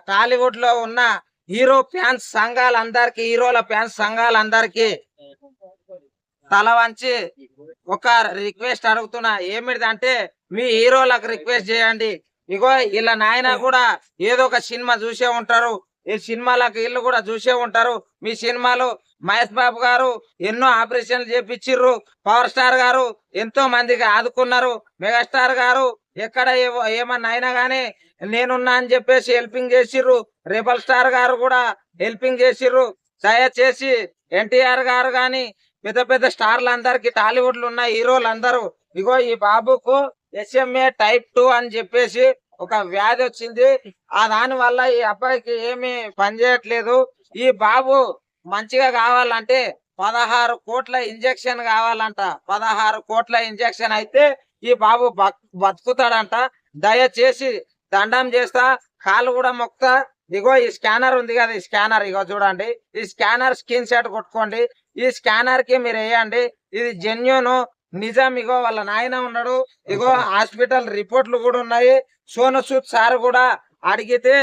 టాలీవుడ్ లో ఉన్న hero fans సంఘాలందరికి హీరోల ఫ్యాన్స్ సంఘాలందరికి తల వంచి ఒక రిక్వెస్ట్ అడుగుతున్నా. ఏమిటంటే మీ హీరోలకు రిక్వెస్ట్ చేయండి. ఇగో ఇలా నాయన కూడా ఏదో ఒక సినిమా చూసే ఉంటారు. ఈ సినిమాలకు వీళ్ళు కూడా చూసే ఉంటారు. మీ సినిమాలు మహేష్ బాబు గారు ఎన్నో ఆపరేషన్లు చేపించిర్రు. పవర్ స్టార్ గారు ఎంతో మందికి ఆదుకున్నారు. మెగాస్టార్ గారు ఎక్కడ ఏమన్నా అయినా గానీ నేనున్నా అని చెప్పేసి హెల్పింగ్ చేసిర్రు. రెబల్ స్టార్ గారు కూడా హెల్పింగ్ చేసిర్రు. దయచేసి ఎన్టీఆర్ గారు గాని పెద్ద పెద్ద స్టార్లు అందరికి టాలీవుడ్ లో ఉన్న హీరోలు అందరూ ఇగో ఈ బాబుకు SMA type 2 అని చెప్పేసి ఒక వ్యాధి వచ్చింది. ఆ దాని వల్ల ఈ అబ్బాయికి ఏమి పనిచేయట్లేదు. ఈ బాబు మంచిగా కావాలంటే 16 కోట్ల ఇంజెక్షన్ కావాలంట. 16 కోట్ల ఇంజెక్షన్ అయితే ఈ బాబు బతుకుతాడంట. దయచేసి దండం చేస్తా, కాళ్ళు కూడా మొక్తా. ఇగో ఈ స్కానర్ ఉంది కదా, ఈ స్కానర్ ఇగో చూడండి. ఈ స్కానర్ స్క్రీన్ షాట్ కొట్టుకోండి. ఈ స్కానర్ కి మీరు వేయండి. ఇది జెన్యూన్ నిజం. ఇగో వాళ్ళ నాయన ఉన్నాడు. ఇగో హాస్పిటల్ రిపోర్ట్లు కూడా ఉన్నాయి. సోను సూద్ సార్ కూడా అడిగితే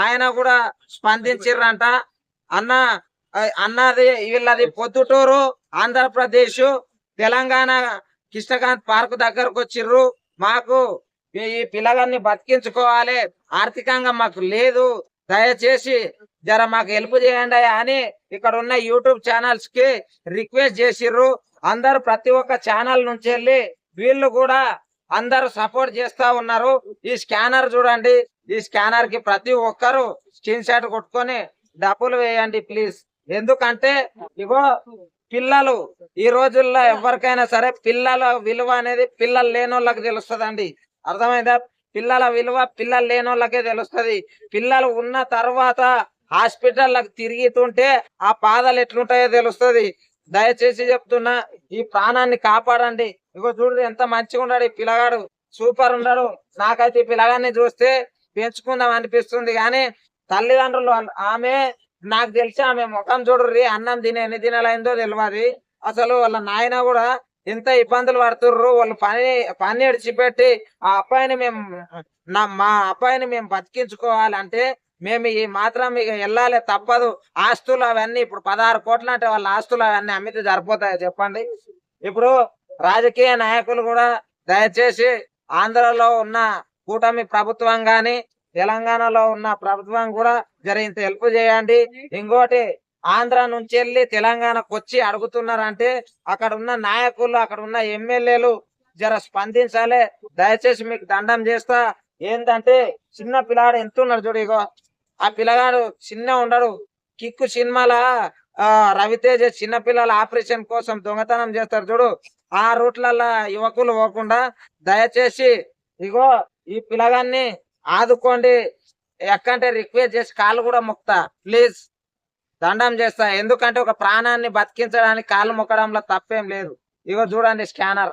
ఆయన కూడా స్పందించిర్రంట. అన్న అన్నది వీళ్ళది పొద్దుటూరు ఆంధ్రప్రదేశ్ తెలంగాణ కృష్ణకాంత్ పార్క్ దగ్గరకు వచ్చిర్రు. మాకు ఈ పిల్లగాన్ని బతికించుకోవాలి, ఆర్థికంగా మాకు లేదు, దయచేసి జర మాకు హెల్ప్ చేయండి అని ఇక్కడ ఉన్న యూట్యూబ్ ఛానల్స్ కి రిక్వెస్ట్ చేసిర్రు. అందరు ప్రతి ఒక్క ఛానల్ నుంచి వెళ్ళి వీళ్ళు కూడా అందరూ సపోర్ట్ చేస్తా ఉన్నారు. ఈ స్కానర్ చూడండి. ఈ స్కానర్ కి ప్రతి ఒక్కరు స్క్రీన్ షాట్ కొట్టుకొని డబ్బులు వేయండి ప్లీజ్. ఎందుకంటే ఇగో పిల్లలు ఈ రోజుల్లో ఎవరికైనా సరే పిల్లల విలువ అనేది పిల్లలు లేని వాళ్ళకి తెలుస్తుందండి. అర్థమైందా? పిల్లల విలువ పిల్లలు లేని వాళ్ళకే తెలుస్తుంది. పిల్లలు ఉన్న తర్వాత హాస్పిటల్లకు తిరుగుతుంటే ఆ బాధలు ఎట్లుంటాయో తెలుస్తుంది. దయచేసి చెప్తున్నా, ఈ ప్రాణాన్ని కాపాడండి. ఇగో చూడు ఎంత మంచిగా ఉన్నాడు ఈ పిల్లగాడు, సూపర్ ఉన్నాడు. నాకైతే ఈ పిల్లగాన్ని చూస్తే పెంచుకుందాం అనిపిస్తుంది. కానీ తల్లిదండ్రులు ఆమె నాకు తెలిసి ఆమె ముఖం చూడరు. అన్నం తినే ఎన్ని దినాలైందో తెలియదు. అసలు వాళ్ళ నాయన కూడా ఎంత ఇబ్బందులు పడుతుర్రు. వాళ్ళు పని విడిచిపెట్టి ఆ అబ్బాయిని మా అబ్బాయిని మేము బతికించుకోవాలంటే మేము ఈ మాత్రం ఇక వెళ్ళాలి, తప్పదు. ఆస్తులు అవన్నీ ఇప్పుడు 16 కోట్లు అంటే వాళ్ళ ఆస్తులు అవన్నీ అమ్మితే సరిపోతాయో చెప్పండి. ఇప్పుడు రాజకీయ నాయకులు కూడా దయచేసి ఆంధ్రలో ఉన్న కూటమి ప్రభుత్వం గాని తెలంగాణలో ఉన్న ప్రభుత్వం కూడా జర ఇంత హెల్ప్ చేయండి. ఇంకోటి ఆంధ్ర నుంచి వెళ్ళి తెలంగాణకు వచ్చి అడుగుతున్నారంటే అక్కడ ఉన్న నాయకులు అక్కడ ఉన్న ఎమ్మెల్యేలు జర స్పందించాలి. దయచేసి మీకు దండం చేస్తా. ఏంటంటే చిన్న పిల్లాడు ఎంత ఉన్నాడు చూడు. ఇగో ఆ పిల్లగాడు చిన్న ఉండడు. కిక్కు సినిమాల రవితేజ చిన్న పిల్లల ఆపరేషన్ కోసం దొంగతనం చేస్తారు చూడు. ఆ రూట్లలో యువకులు పోకుండా దయచేసి ఇగో ఈ పిల్లగాన్ని ఆదుకోండి. ఎక్కంటే రిక్వెస్ట్ చేసి కాళ్ళు కూడా మొక్తా ప్లీజ్, దండం చేస్తా. ఎందుకంటే ఒక ప్రాణాన్ని బతికించడానికి కాళ్ళు మొక్కడంలో తప్పేం లేదు. ఇగో చూడండి స్కానర్.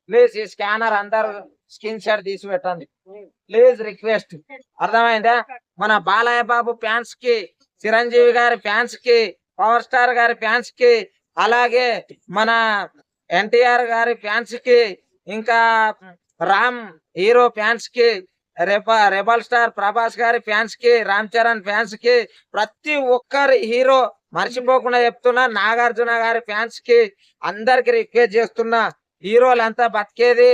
ప్లీజ్ ఈ స్కానర్ అందరు స్క్రీన్ షాట్ తీసి పెట్టండి ప్లీజ్, రిక్వెస్ట్. అర్థమైందా? మన బాలయ్య బాబు ఫ్యాన్స్ కి, చిరంజీవి గారి ఫ్యాన్స్ కి, పవర్ స్టార్ గారి ఫ్యాన్స్ కి, అలాగే మన ఎన్టీఆర్ గారి ఫ్యాన్స్ కి, ఇంకా రామ్ హీరో ఫ్యాన్స్ కి, రెబల్ స్టార్ ప్రభాస్ గారి ఫ్యాన్స్ కి, రామ్ చరణ్ ఫ్యాన్స్ కి, ప్రతి ఒక్కరి హీరో మర్చిపోకుండా చెప్తున్నా. నాగార్జున గారి ఫ్యాన్స్ కి అందరికి రిక్వెస్ట్ చేస్తున్నా. హీరోలంతా బతికేది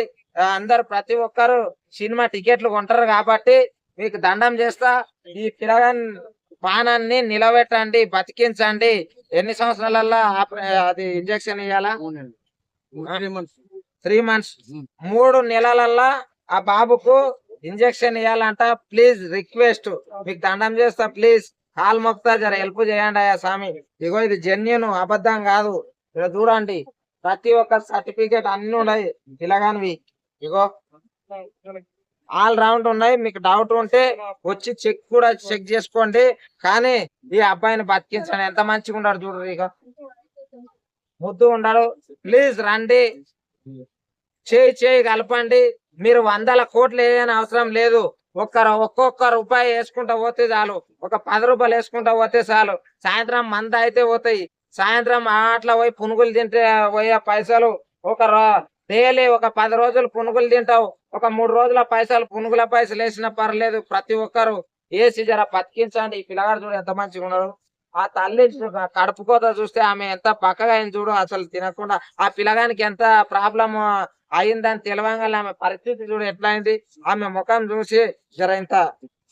అందరు ప్రతి ఒక్కరు సినిమా టికెట్లు కొంటారు కాబట్టి మీకు దండం చేస్తా. ఈ పిల్లగాని ప్రాణాన్ని నిలబెట్టండి, బతికించండి. ఎన్ని సంవత్సరాలల్లో అది ఇంజక్షన్ ఇవ్వాలా? 3 months 3 నెలలల్లా ఆ బాబుకు ఇంజక్షన్ ఇవ్వాలంట. ప్లీజ్ రిక్వెస్ట్, మీకు దండం చేస్తా ప్లీజ్, కాలు మొక్తా, జర హెల్ప్ చేయండి అయ్యా స్వామి. ఇగో ఇది జెన్యూన్, అబద్ధం కాదు. ఇక చూడండి ప్రతి ఒక్క సర్టిఫికేట్ అన్ని ఉన్నాయి పిల్లగానివి. ఇగో ఆల్ రౌండ్ ఉన్నాయి. మీకు డౌట్ ఉంటే వచ్చి చెక్ చేసుకోండి. కానీ ఈ అబ్బాయిని బతికించండి. ఎంత మంచిగా ఉన్నాడు చూడరు. ఇక ముద్దు ఉన్నాడు. ప్లీజ్ రండి, చేయి కలపండి. మీరు 100 కోట్లు వేయని అవసరం లేదు. ఒక్కొక్క రూపాయి వేసుకుంటా పోతే చాలు. ఒక 10 రూపాయలు వేసుకుంటా పోతే చాలు. సాయంత్రం మంద అయితే పోతాయి. సాయంత్రం అట్లా పోయి పునుగులు తింటే పోయే పైసలు డైలీ ఒక 10 రోజులు పునుగులు తింటావు. ఒక 3 రోజుల పైసలు పునుగుల పైసలు వేసినా పర్లేదు. ప్రతి ఒక్కరు ఏసి జర బతికించండి. ఈ పిల్లగాడు చూడు ఎంత మంచిగా ఉన్నాడు. ఆ తల్లి కడుపు కోత చూస్తే ఆమె ఎంత పక్కగా అయింది చూడు. అసలు తినకుండా ఆ పిల్లగానికి ఎంత ప్రాబ్లమ్ అయిందని తెలవంగానే ఆమె పరిస్థితి చూడు ఎట్లా అయింది. ఆమె ముఖం చూసి జర ఇంత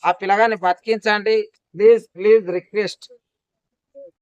ఆ పిల్లగాన్ని బతికించండి. Please please request.